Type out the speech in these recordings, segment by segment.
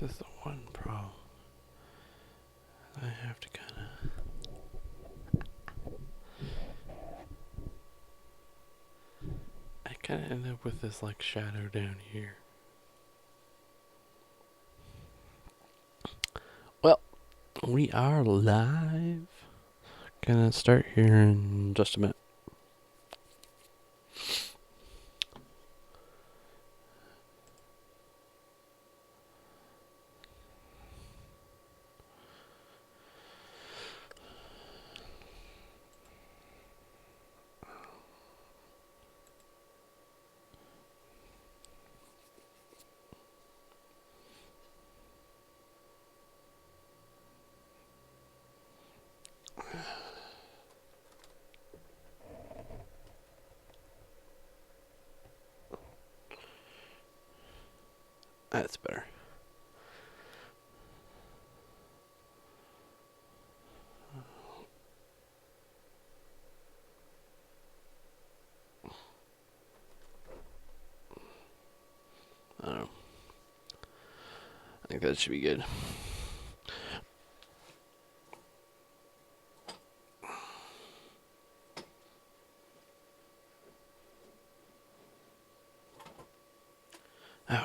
This is the one problem. I have to kind of... I kind of end up with this like shadow down here. Well, we are live. Gonna start here in just a minute. That's better. I don't know. I think that should be good. Okay.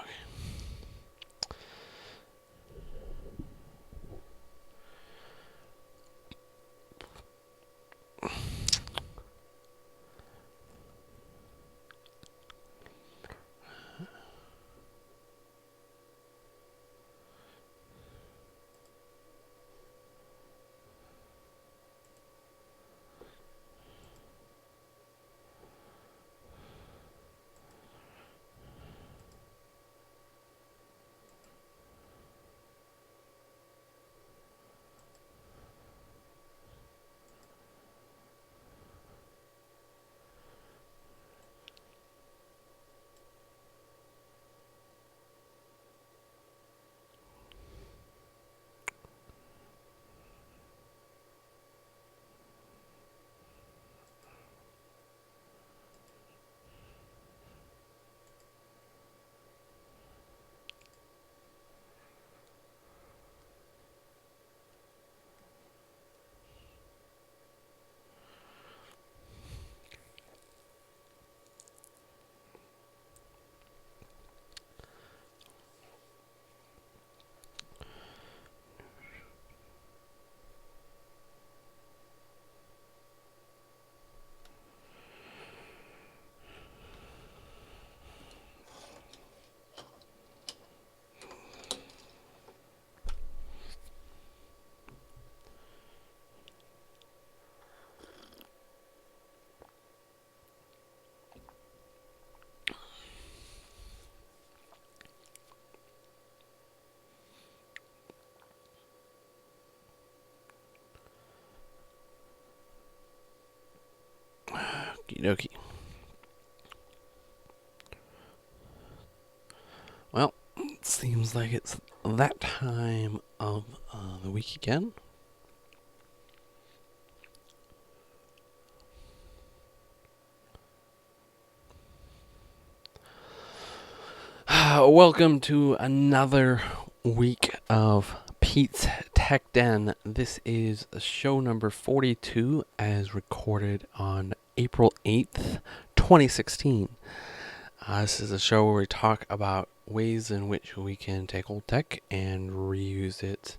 Okie dokie. Well, it seems like it's that time of the week again. Welcome to another week of Pete's Tech Den. This is show number 42 as recorded on April 8th, 2016. This is a show where we talk about ways in which we can take old tech and reuse it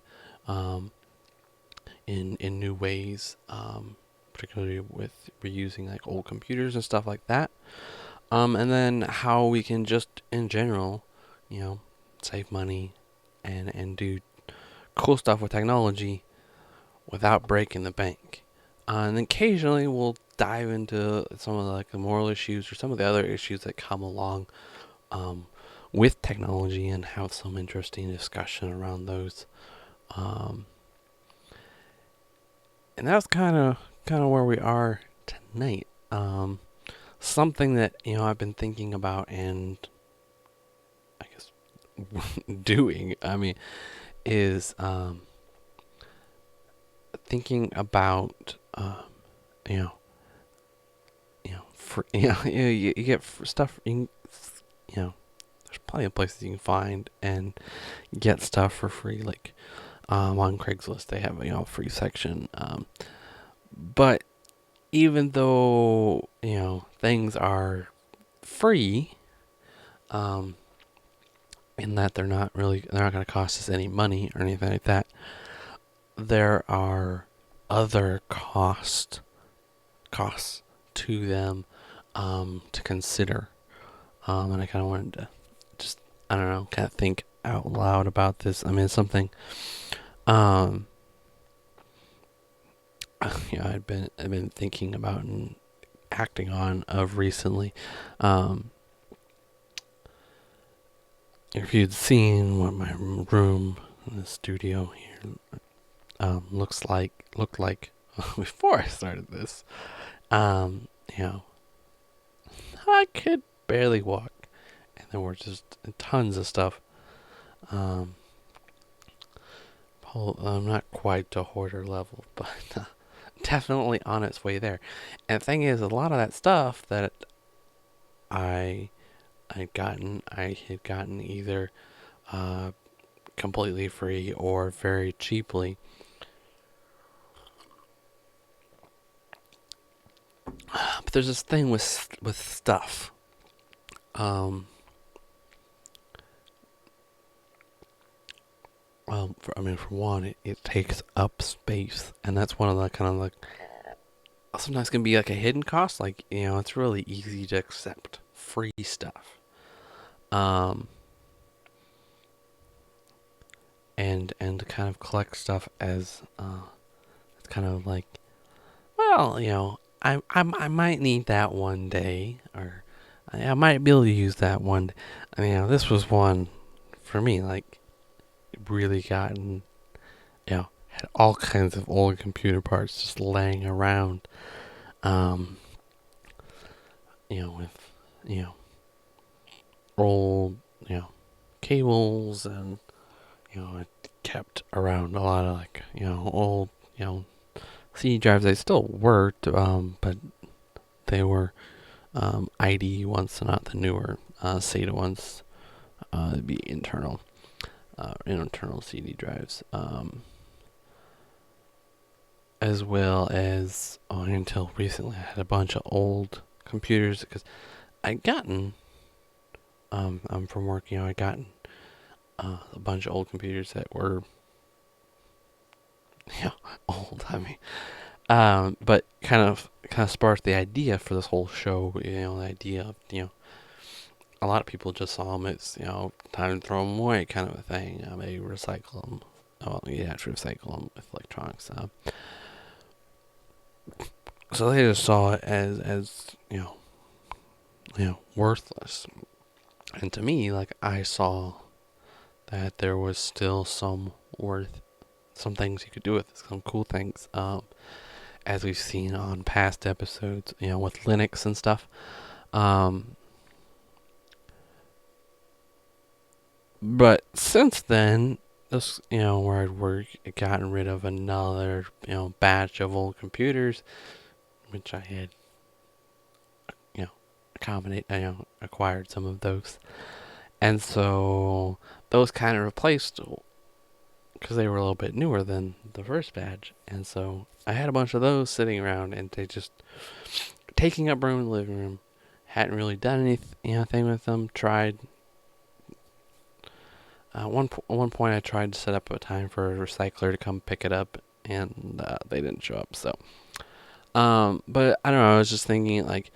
in new ways, particularly with reusing like old computers and stuff like that. And then how we can just, in general, save money and do cool stuff with technology without breaking the bank. And occasionally we'll dive into some of the moral issues or some of the other issues that come along with technology and have some interesting discussion around those. And that's kind of where we are tonight. Something that I've been thinking about and I guess doing. Is thinking about you get stuff. There's plenty of places you can find and get stuff for free. Like on Craigslist, they have a free section. But even though things are free, um, in that they're not going to cost us any money or anything like that, there are other costs to them to consider. And I kind of wanted to just, I don't know, kind of think out loud about this. I mean, it's something I've been thinking about and acting on of recently. If you'd seen what my room in the studio here looked like before I started this, you know, I could barely walk, and there were just tons of stuff. Um, I'm not quite to hoarder level, but definitely on its way there. And the thing is, a lot of that stuff that I I had gotten either completely free or very cheaply. But there's this thing with stuff. For one, it takes up space, and that's one of the kind of like sometimes can be like a hidden cost. Like it's really easy to accept free stuff. Um, and to kind of collect stuff as it's kind of like, well, I might need that one day, or I might be able to use that one. I mean, this was one for me, like really gotten, had all kinds of old computer parts just laying around. Um, with old cables, and I kept around a lot of like old CD drives. They still worked, but they were ID ones, so not the newer SATA ones. It'd be internal CD drives, as well as until recently I had a bunch of old computers because I'd gotten from work. I'd gotten a bunch of old computers that were old. I mean, but kind of sparked the idea for this whole show. The idea of a lot of people just saw them as time to throw them away kind of a thing. Maybe recycle them. Oh, you have to recycle them with electronics. So they just saw it as worthless. And to me, like, I saw that there was still some things you could do with it, some cool things. As we've seen on past episodes, with Linux and stuff. But since then, this, where I'd work, I'd gotten rid of another, batch of old computers, which I had, acquired some of those. And so those kind of replaced, because they were a little bit newer than the first batch. And so I had a bunch of those sitting around, and they just taking up room in the living room. Hadn't really done anything with them. Tried. One point I tried to set up a time for a recycler to come pick it up, and they didn't show up. So, but I don't know. I was just thinking, like,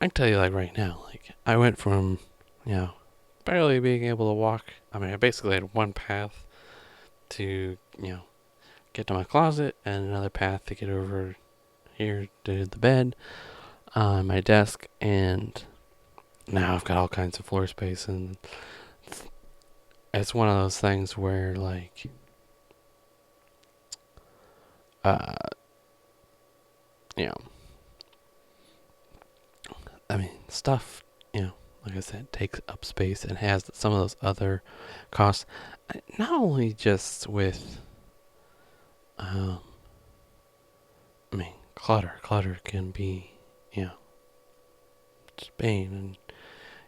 I can tell you, like, right now, like, I went from, barely being able to walk. I mean, I basically had one path to, get to my closet, and another path to get over here to the bed, my desk, and now I've got all kinds of floor space, and it's one of those things where, like, I mean, stuff, like I said, takes up space and has some of those other costs. Not only just with, I mean, clutter. Clutter can be, just pain, and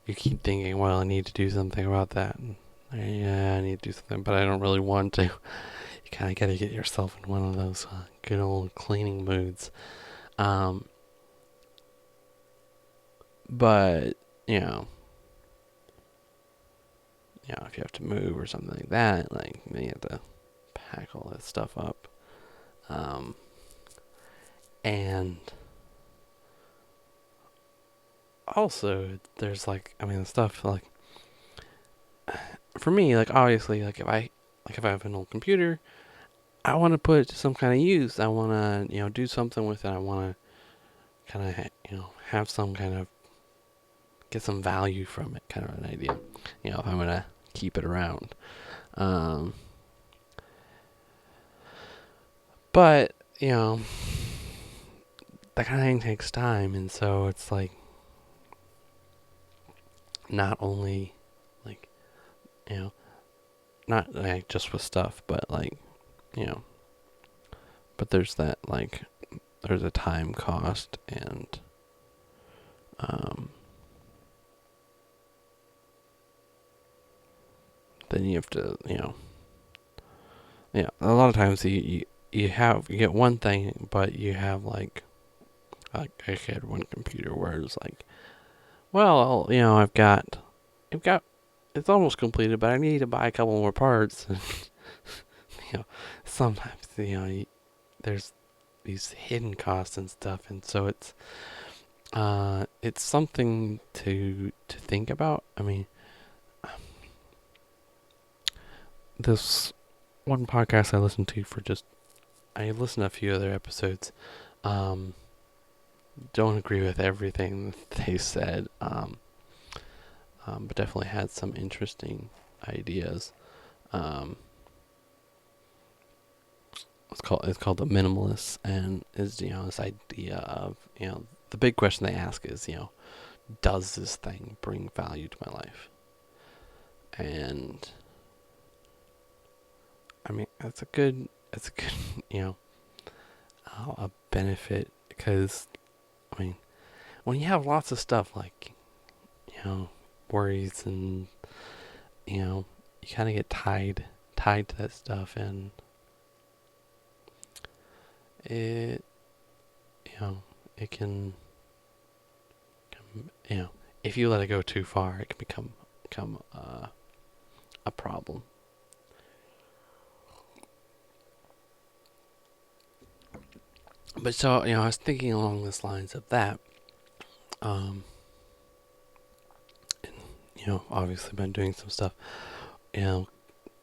you keep thinking, well, I need to do something about that. And, yeah, I need to do something, but I don't really want to. You kind of got to get yourself in one of those good old cleaning moods. Um, but you know, if you have to move or something like that, like you have to pack all that stuff up. Um, and also, there's like, I mean, the stuff like for me, like obviously, like if I have an old computer, I want to put it to some kind of use. I want to, do something with it. I want to kind of, have some kind of get some value from it, kind of an idea. If I'm gonna keep it around. Um, but that kind of thing takes time, and so it's like not only like you know not like just with stuff, but like you know, but there's that like there's a time cost and um, then you have to a lot of times you get one thing, but you have like I had one computer where it's like, well, I've got it's almost completed, but I need to buy a couple more parts. you know, sometimes there's these hidden costs and stuff, and so it's something to think about. I mean, this one podcast I listened to I listened to a few other episodes. Um, don't agree with everything they said, but definitely had some interesting ideas. Um, it's called the minimalists, and is this idea of the big question they ask is does this thing bring value to my life? And I mean that's a good a benefit, because I mean when you have lots of stuff like worries and you kind of get tied to that stuff, and it it can if you let it go too far, it can become a problem. But so I was thinking along the lines of that. Um, and, obviously been doing some stuff. A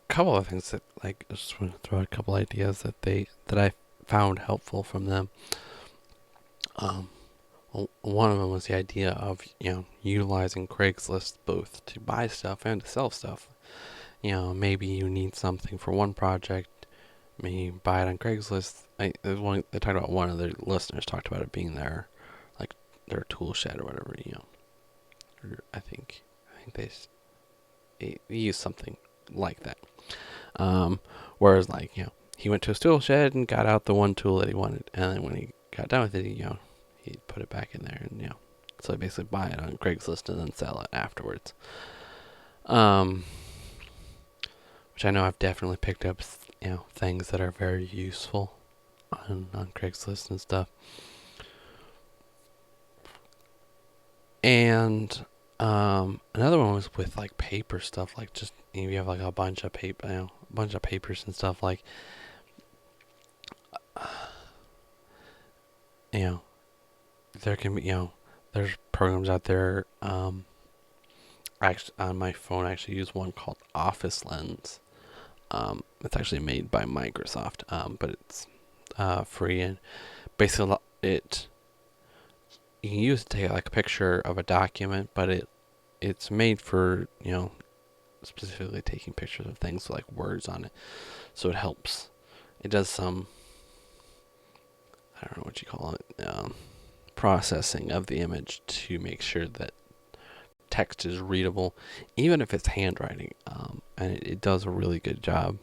couple of things that like I just want to throw out a couple ideas that I found helpful from them. Um, one of them was the idea of utilizing Craigslist both to buy stuff and to sell stuff. Maybe you need something for one project, maybe buy it on Craigslist. They talked about, one of their listeners talked about it being their tool shed or whatever. Or I think they use something like that. Whereas he went to his tool shed and got out the one tool that he wanted, and then when he got done with it, he put it back in there, and so basically buy it on Craigslist and then sell it afterwards. Which I know I've definitely picked up things that are very useful on Craigslist and stuff. And another one was with like paper stuff, like just you have like a bunch of papers and stuff, like there can be there's programs out there. Actually, on my phone, I actually use one called Office Lens. It's actually made by Microsoft, but it's free, and basically you can use it to take like a picture of a document, but it's made for specifically taking pictures of things with like words on it, so it helps. It does some, I don't know what you call it, processing of the image to make sure that text is readable, even if it's handwriting, and it does a really good job.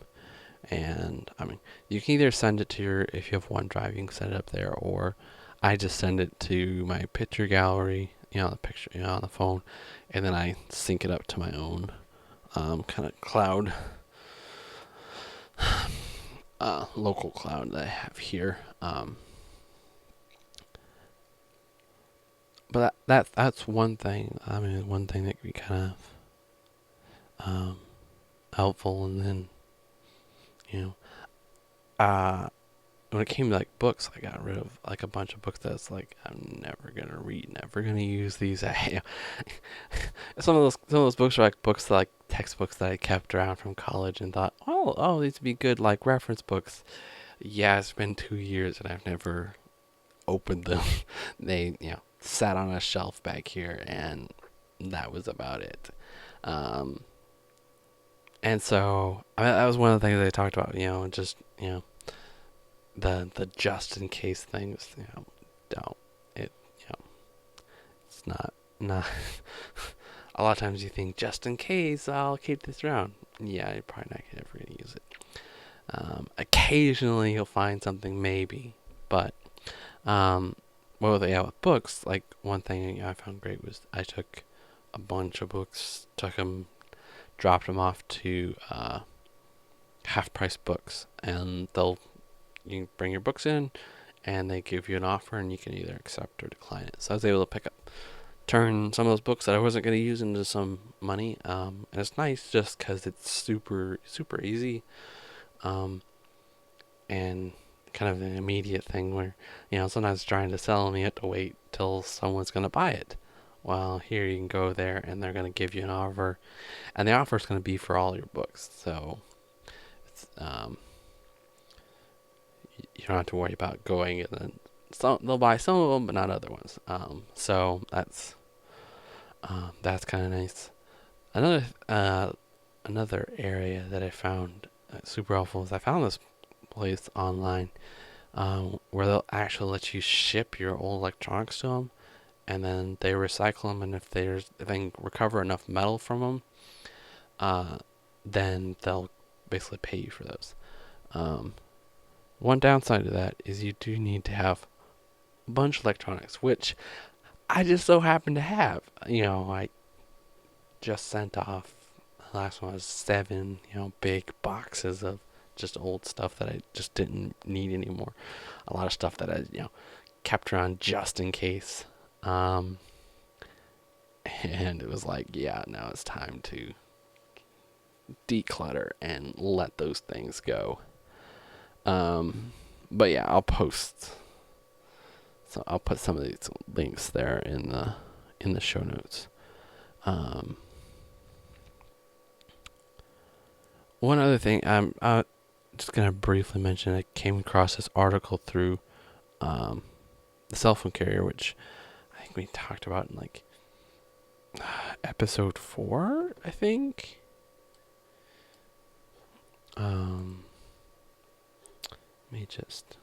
And I mean, you can either send it to if you have OneDrive, you can send it up there, or I just send it to my picture gallery, the picture, on the phone, and then I sync it up to my own kind of cloud, local cloud that I have here. But that's one thing. I mean, one thing that could be kind of helpful. And then, you know, when it came to like books, I got rid of like a bunch of books that's like I'm never gonna read, never gonna use these. Some of those books are like books like textbooks that I kept around from college and thought, these would be good like reference books. Yeah, it's been 2 years and I've never opened them. They sat on a shelf back here, and that was about it. Um, and so that was one of the things they talked about. Just the just in case things. Don't it. It's not. A lot of times you think just in case I'll keep this around. Yeah, you're probably not ever gonna use it. Occasionally you'll find something maybe, but with books, like one thing I found great was I took a bunch of books, dropped them off to half price books, and you can bring your books in, and they give you an offer, and you can either accept or decline it. So I was able to turn some of those books that I wasn't going to use into some money, and it's nice just because it's super super easy, and kind of an immediate thing where sometimes trying to sell them you have to wait till someone's going to buy it. Well, here you can go there and they're going to give you an offer, and the offer is going to be for all your books, so it's, you don't have to worry about going, and then they'll buy some of them but not other ones. So that's kind of nice. Another area that I found super helpful is I found this place online where they'll actually let you ship your old electronics to them, and then they recycle them, and if they can recover enough metal from them, then they'll basically pay you for those. One downside to that is you do need to have a bunch of electronics, which I just so happen to have. I just sent off, the last one was 7, big boxes of just old stuff that I just didn't need anymore. A lot of stuff that I, kept around just in case. And it was like, yeah, now it's time to declutter and let those things go. But yeah, I'll post. So I'll put some of these links there in the show notes. One other thing, I'm just gonna briefly mention. I came across this article through the cell phone carrier, which I think we talked about in like episode 4, I think. Let me just.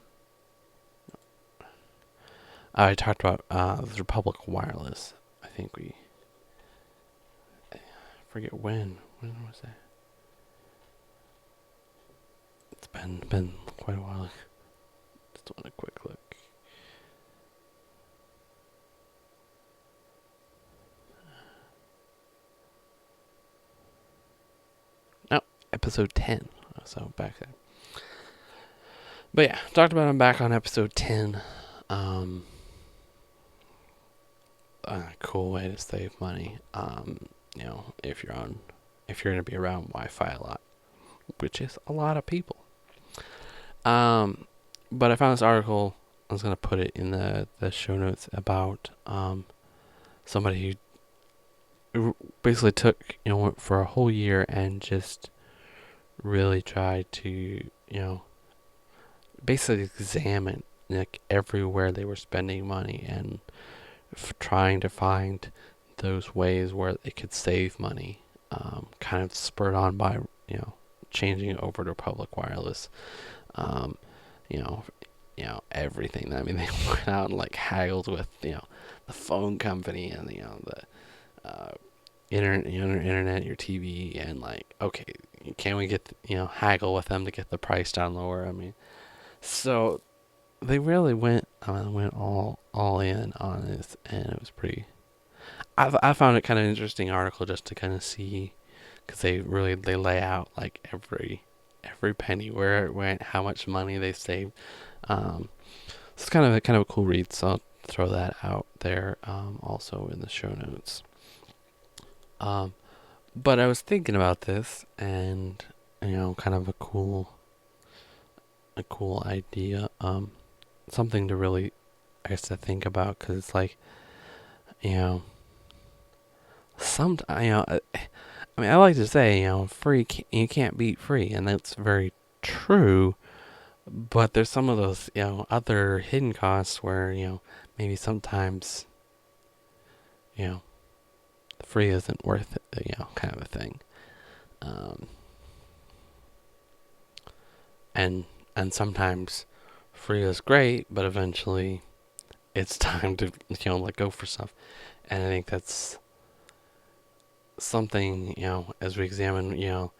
I talked about the Republic Wireless. I think I forget when. When was that? It's been quite a while. Just want a quick look. No, episode 10. So back there. But yeah, talked about them back on episode 10. A cool way to save money. If you're gonna be around Wi-Fi a lot, which is a lot of people. But I found this article. I was gonna put it in the show notes about somebody who basically took went for a whole year and just really tried to basically examine like everywhere they were spending money and trying to find those ways where they could save money. Kind of spurred on by changing it over to public wireless. You know everything. I mean, they went out and like haggled with the phone company and the internet, your TV, and like, okay, can we get haggle with them to get the price down lower? I mean, so they really went all in on this, and it was pretty I found it kind of interesting article just to kind of see, because they lay out like every penny where it went, how much money they saved. Um, so it's kind of a cool read. So I'll throw that out there, also in the show notes. Um, but I was thinking about this, and kind of a cool idea. Something to really, I guess, to think about, because it's like, you know, some, I mean, I like to say, free, you can't beat free, and that's very true. But there's some of those, other hidden costs where, maybe sometimes, you know, free isn't worth it, kind of a thing. Um, and and sometimes free is great, but eventually it's time to let go for stuff. And I think that's something, as we examine,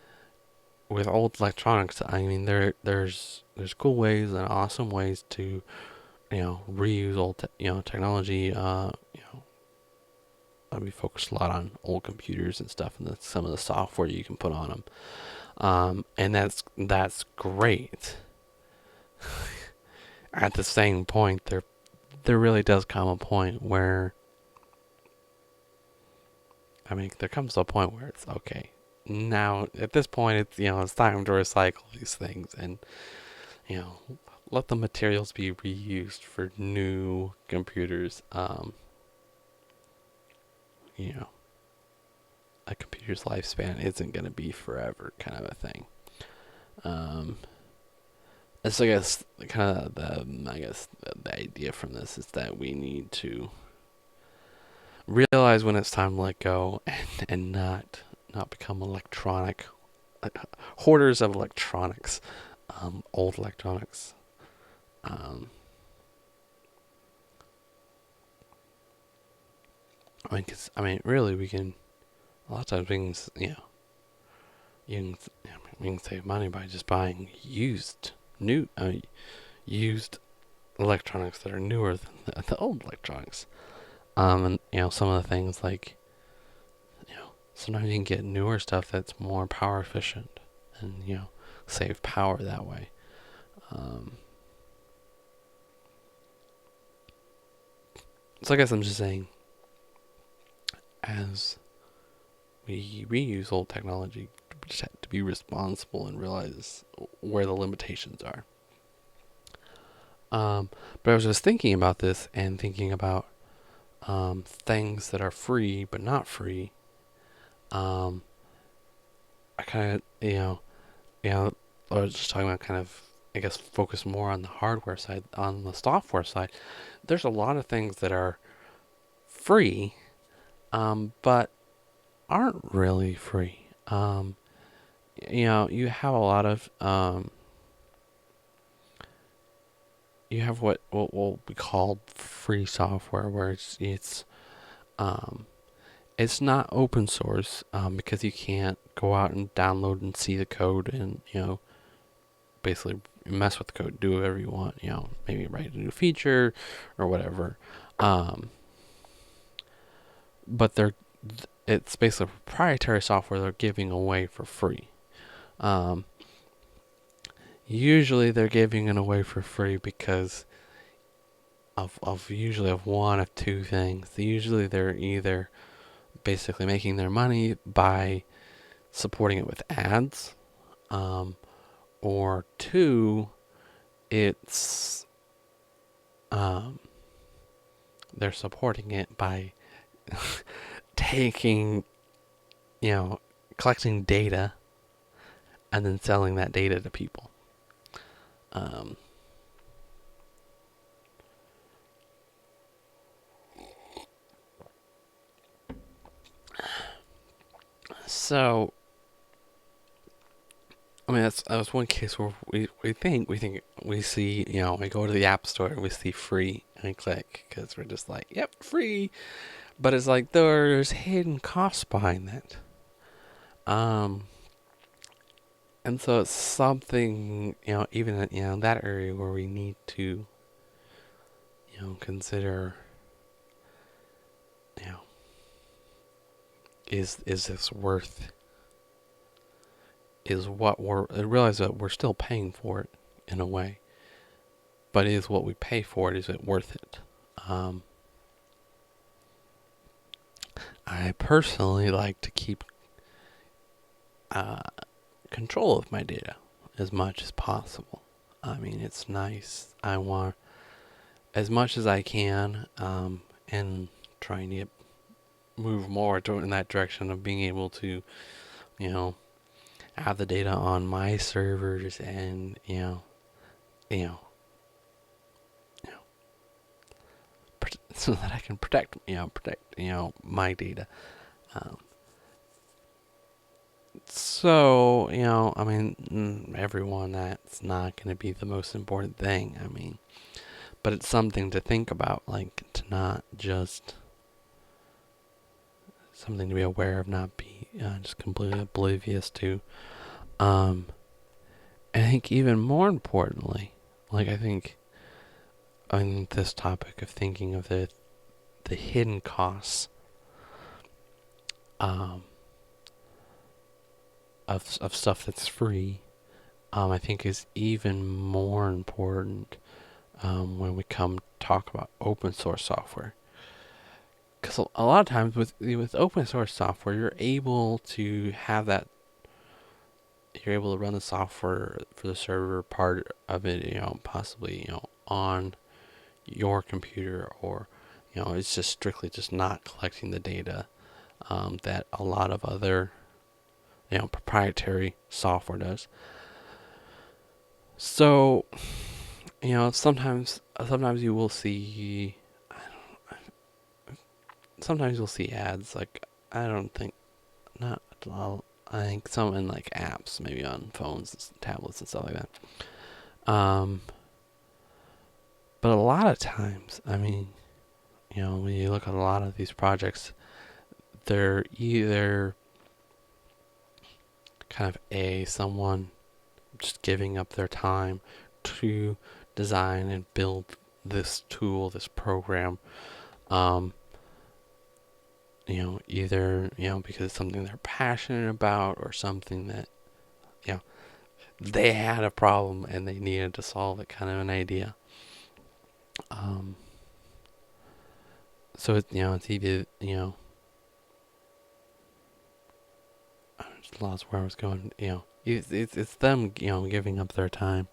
with old electronics. I mean, there's cool ways and awesome ways to reuse old technology. We focus a lot on old computers and stuff, and some of the software you can put on them. And that's great. At the same point, there really does come a point where, I mean, there comes a point where it's okay. Now, at this point, it's time to recycle these things, and you know let the materials be reused for new computers. You know, a computer's lifespan isn't going to be forever, kind of a thing. Um, so I guess kind of the idea from this is that we need to realize when it's time to let go, and not become electronic hoarders of electronics, old electronics. Um, really, we can, a lot of times we can, you can, we can save money by just buying used electronics that are newer than the old electronics. And some of the things like, sometimes you can get newer stuff that's more power efficient, and save power that way. Um, so I guess I'm just saying, as we reuse old technology, we just have to be responsible and realize where the limitations are. But I was just thinking about this and thinking about things that are free but not free. I kind of, I was just talking about kind of, I guess, focus more on the hardware side. On the software side, there's a lot of things that are free, but aren't really free. You have a lot of, you have what will be called free software, where um, it's not open source, because you can't go out and download and see the code and basically mess with the code, do whatever you want. Maybe write a new feature or whatever. But it's basically proprietary software they're giving away for free. Usually they're giving it away for free because of usually of one of two things. Usually they're either basically making their money by supporting it with ads, or two, it's they're supporting it by taking, collecting data and then selling that data to people. Um, so, I mean, that's one case where we see, we go to the App Store and we see free and we click because we're just like, yep, free. But it's like there's hidden costs behind that. And so it's something, even in that area where we need to, consider, is this worth, is what we're, I realize that we're still paying for it in a way, but is what we pay for it, is it worth it? Um, I personally like to keep uh, control of my data as much as possible. I mean, it's nice. I want as much as I can, and trying to move more in that direction of being able to, you know, have the data on my servers, and you know, you know, so that I can protect my data. Um, so I mean, everyone, that's not going to be the most important thing. I mean, but it's something to think about, like to not just something to be aware of, not be just completely oblivious to. Um, I think even more importantly, like I think on this topic of thinking of the hidden costs um, of stuff that's free, I think is even more important when we come talk about open source software. Because a lot of times with open source software, you're able to have that. You're able to run the software for the server part of it, possibly on your computer, or it's just strictly just not collecting the data that a lot of other proprietary software does. So sometimes you will see sometimes you'll see ads, like I don't think not all. I think some in like apps, maybe on phones and tablets and stuff like that. But a lot of times, I mean, when you look at a lot of these projects, they're either kind of someone just giving up their time to design and build this tool, this program. Um, either because it's something they're passionate about, or something that they had a problem and they needed to solve it, kind of an idea. So it's it's either I just lost where I was going. It's them giving up their time,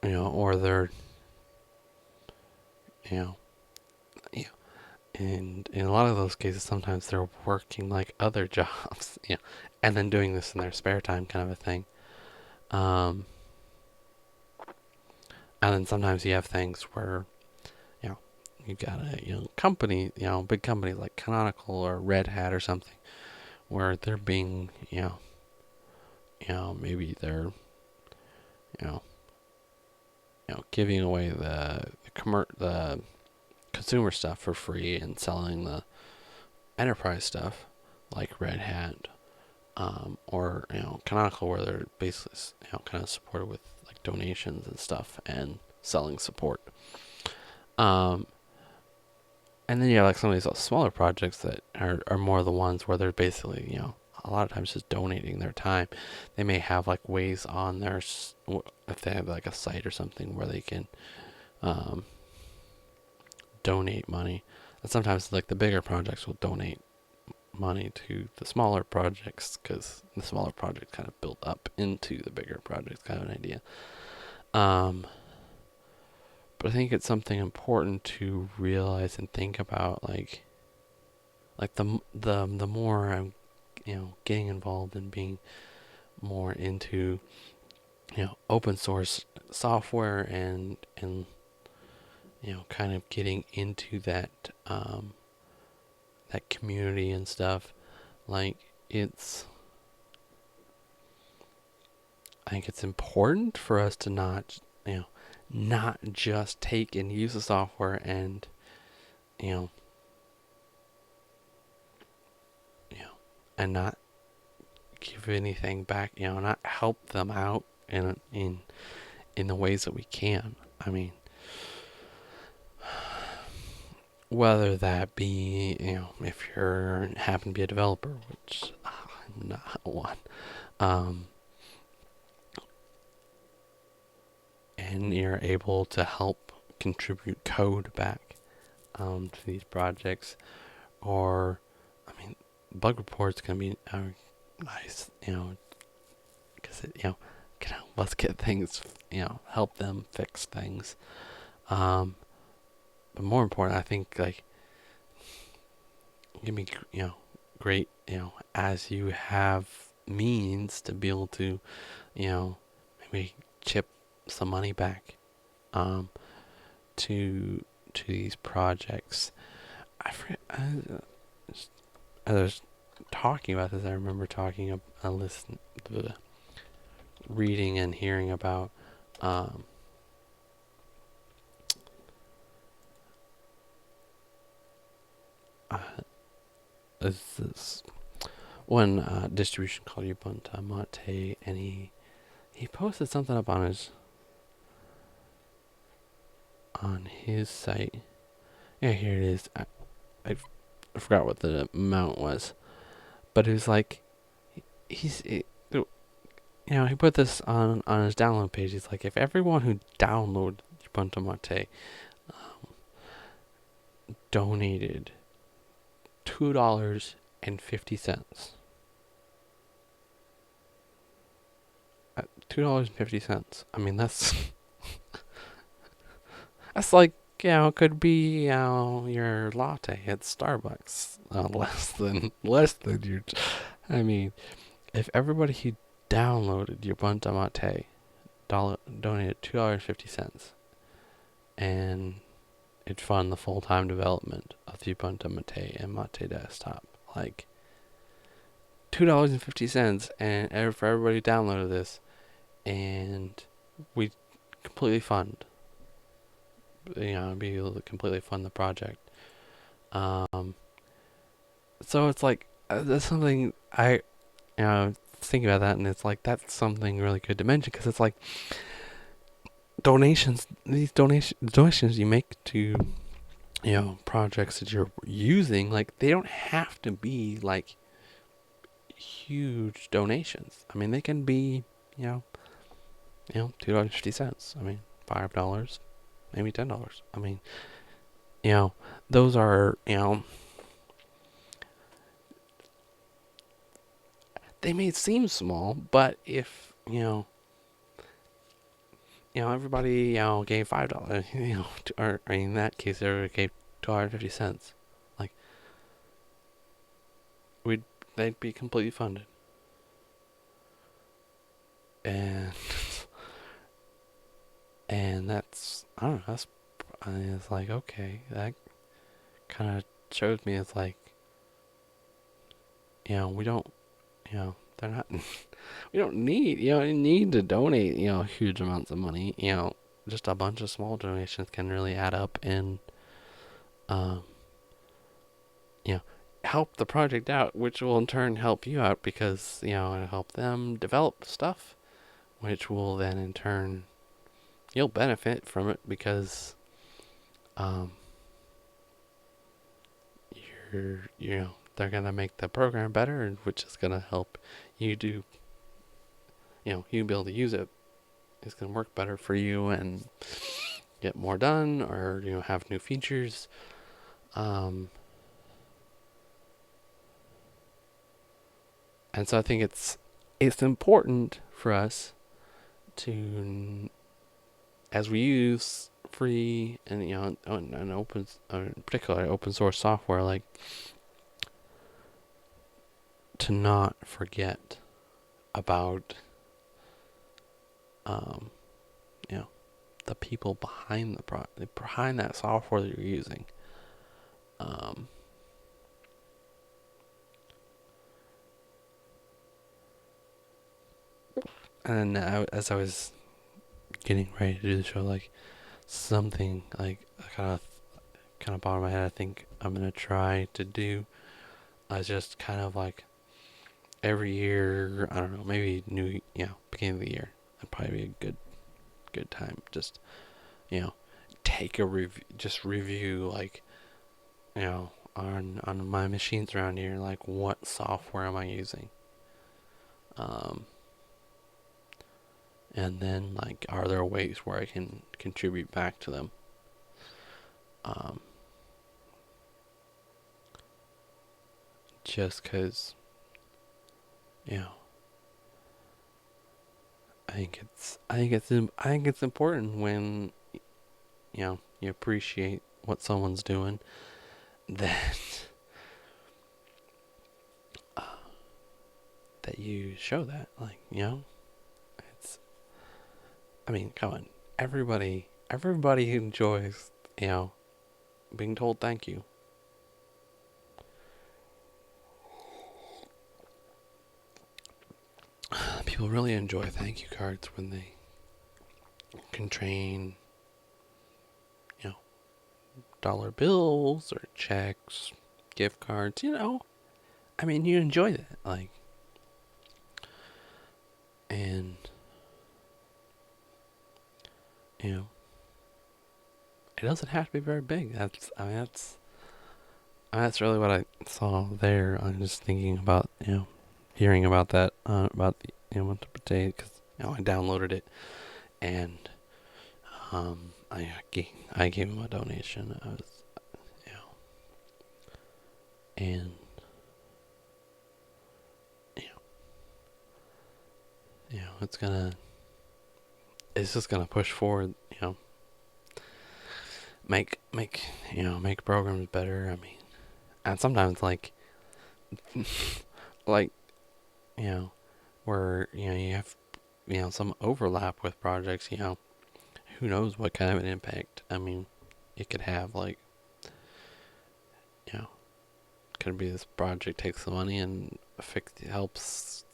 or they're you know you and in a lot of those cases, sometimes they're working like other jobs, and then doing this in their spare time, kind of a thing. Um, and then sometimes you have things where you've got a company, big company like Canonical or Red Hat or something, where they're being maybe they're you know giving away the consumer stuff for free and selling the enterprise stuff like Red Hat, or Canonical, where they're basically kind of supported with like donations and stuff and selling support. Um, and then you have like some of these smaller projects that are more the ones where they're basically a lot of times just donating their time. They may have like ways on their if they have like a site or something where they can um, donate money. And sometimes like the bigger projects will donate money to the smaller projects, because the smaller projects kind of build up into the bigger projects, kind of an idea. But I think it's something important to realize and think about, like the more I'm getting involved in being more into open source software, and kind of getting into that that community and stuff. Like I think it's important for us to not just take and use the software and you know and not give anything back, not help them out in the ways that we can. I mean, whether that be, if you're happen to be a developer, which I'm not one, um, and you're able to help contribute code back to these projects, or I mean, bug reports can be nice, because it can help us get things, help them fix things. Um, but more important, I think like give me great as you have means to be able to maybe chip some money back um to these projects. I forget, as I was talking about this, I remember talking listen reading and hearing about um uh, this one distribution called Ubuntu Mate, and he posted something up on his site. Yeah, here it is. I forgot what the amount was, but it was like he put this on his download page. He's like, if everyone who downloaded Ubuntu Mate donated $2.50. $2.50. I mean, that's that's like could be your latte at Starbucks. Less than your. I mean, if everybody who downloaded Ubuntu Mate donated $2.50, and it'd fund the full-time development of the Ubuntu Mate and Mate Desktop, like $2.50, and for everybody who downloaded this, and we completely fund, be able to completely fund the project. So it's like that's something I thinking about that, and it's like that's something really good to mention, because it's like these donations you make to projects that you're using, like they don't have to be like huge donations. I mean, they can be $2.50. I mean, $5, maybe $10. I mean, those are they may seem small, but if everybody gave $5, or in that case, everybody gave $2.50. Like they'd be completely funded, and that's I don't know. It's like, okay, that kind of shows me it's like we don't they're not we don't need to donate huge amounts of money. Just a bunch of small donations can really add up, and um help the project out, which will in turn help you out, because it'll help them develop stuff, which will then in turn you'll benefit from it, because um they're gonna make the program better, which is gonna help you do you be able to use it. It's gonna work better for you and get more done, or have new features. And so I think it's important for us to, as we use free and and open, particularly open source software, like to not forget about the people behind behind that software that you're using. And as I was getting ready to do the show, like something like kind of bottom of my head, I think I'm gonna try to do just kind of like every year. I don't know, maybe beginning of the year. That'd probably be a good time. Just take a review, just review like on my machines around here, like what software am I using? Um, and then like, are there ways where I can contribute back to them? Um, just because, you know, I think it's important when you appreciate what someone's doing, that that you show that, like, it's, I mean, come on, everybody enjoys, you know being told thank you. People really enjoy thank you cards when they can train, you know dollar bills or checks, gift cards. I mean, you enjoy that, like, and you know it doesn't have to be very big. That's really what I saw there. I'm just thinking about, hearing about that, about the, with the potato, because I downloaded it, and I gave him a donation. I was, you know, and you know, it's just gonna push forward. Make programs better. I mean, and sometimes like you know where you have some overlap with projects. Who knows what kind of an impact, I mean, it could have. Like, you know could be this project takes the money and helps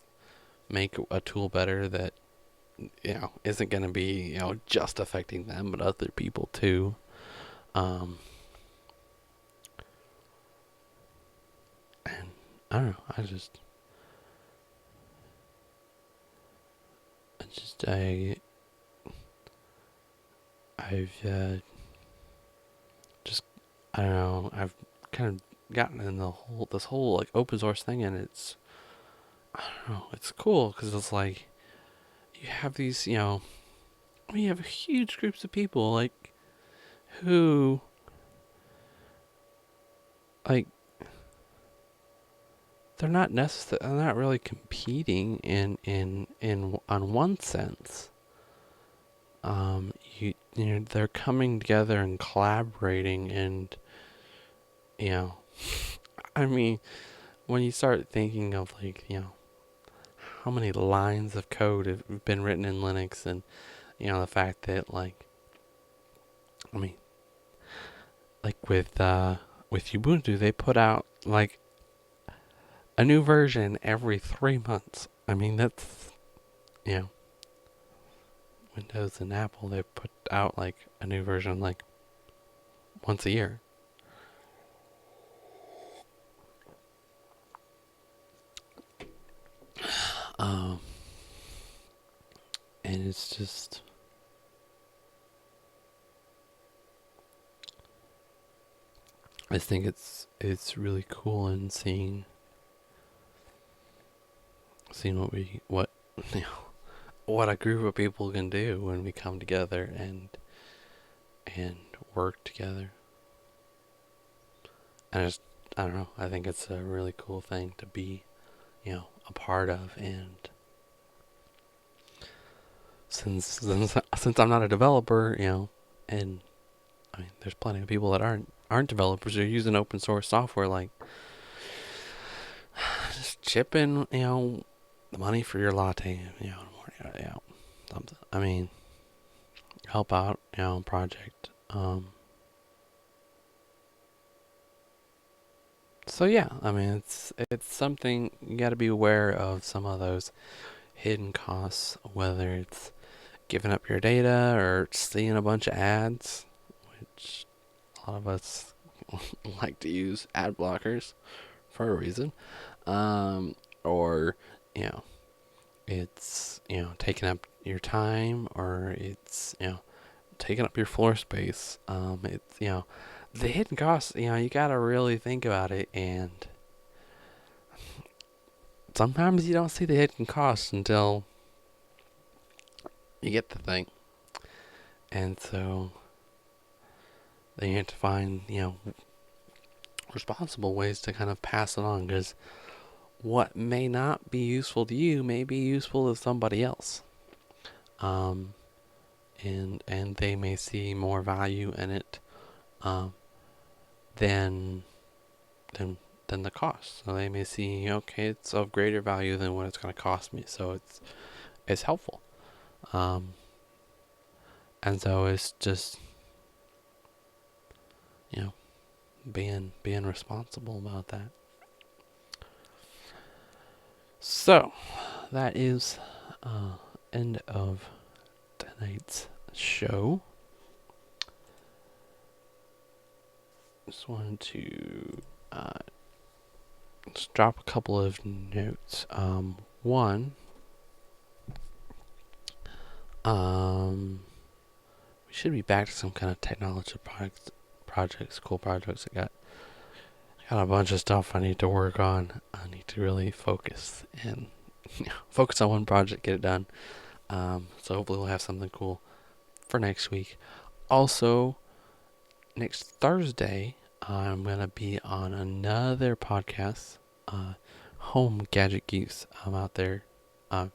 make a tool better that isn't going to be just affecting them but other people too. Um and I don't know, I I've just I don't know, I've kind of gotten in this whole like open source thing, and I don't know, it's cool because it's like you have these, you have huge groups of people like who like they're not really competing in on one sense. They're coming together and collaborating, and you know I mean, when you start thinking of like how many lines of code have been written in Linux, and the fact that like, I mean, like with Ubuntu, they put out like a new version every 3 months. I mean, that's you know Windows and Apple, they put out like a new version like once a year. Um, and it's just, I think it's really cool, and seeing what you know what a group of people can do when we come together and work together. And I don't know, I think it's a really cool thing to be a part of. And since I'm not a developer, and I mean, there's plenty of people that aren't developers. They're using open source software. Like, just chip in, the money for your latte, something. I mean, help out, project. So yeah, I mean, it's something you got to be aware of. Some of those hidden costs, whether it's giving up your data or seeing a bunch of ads, which a lot of us like to use ad blockers for a reason. Or you know, it's taking up your time, or it's taking up your floor space. It's the hidden costs, you gotta really think about it, and sometimes you don't see the hidden costs until you get the thing. And so then you have to find, responsible ways to kind of pass it on, because what may not be useful to you may be useful to somebody else. Um, and they may see more value in it, than than than the cost. So they may see, okay, it's of greater value than what it's going to cost me. So it's helpful. Um, and so it's just, you know, being responsible about that. So that is end of tonight's show. Just wanted to just drop a couple of notes. One, we should be back to some kind of technology projects, cool projects. I got a bunch of stuff I need to work on. I need to really focus and focus on one project, get it done. So hopefully we'll have something cool for next week. Also, next Thursday, I'm going to be on another podcast, Home Gadget Geeks. I'm out there. Going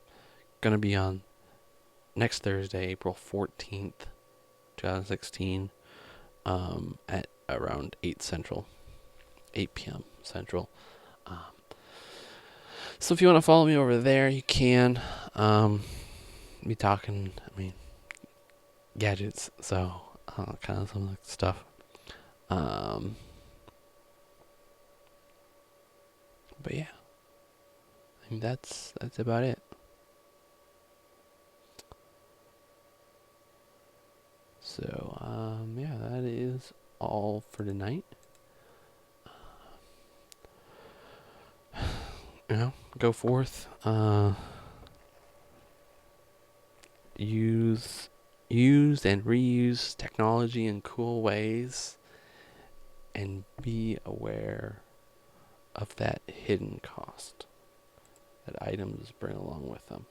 to be on next Thursday, April 14th, 2016, at around 8 p.m. Central. So if you want to follow me over there, you can. Be talking, gadgets, so kind of some of the stuff. But yeah, I think that's about it. So yeah, that is all for tonight. Go forth, use and reuse technology in cool ways, and be aware of that hidden cost that items bring along with them.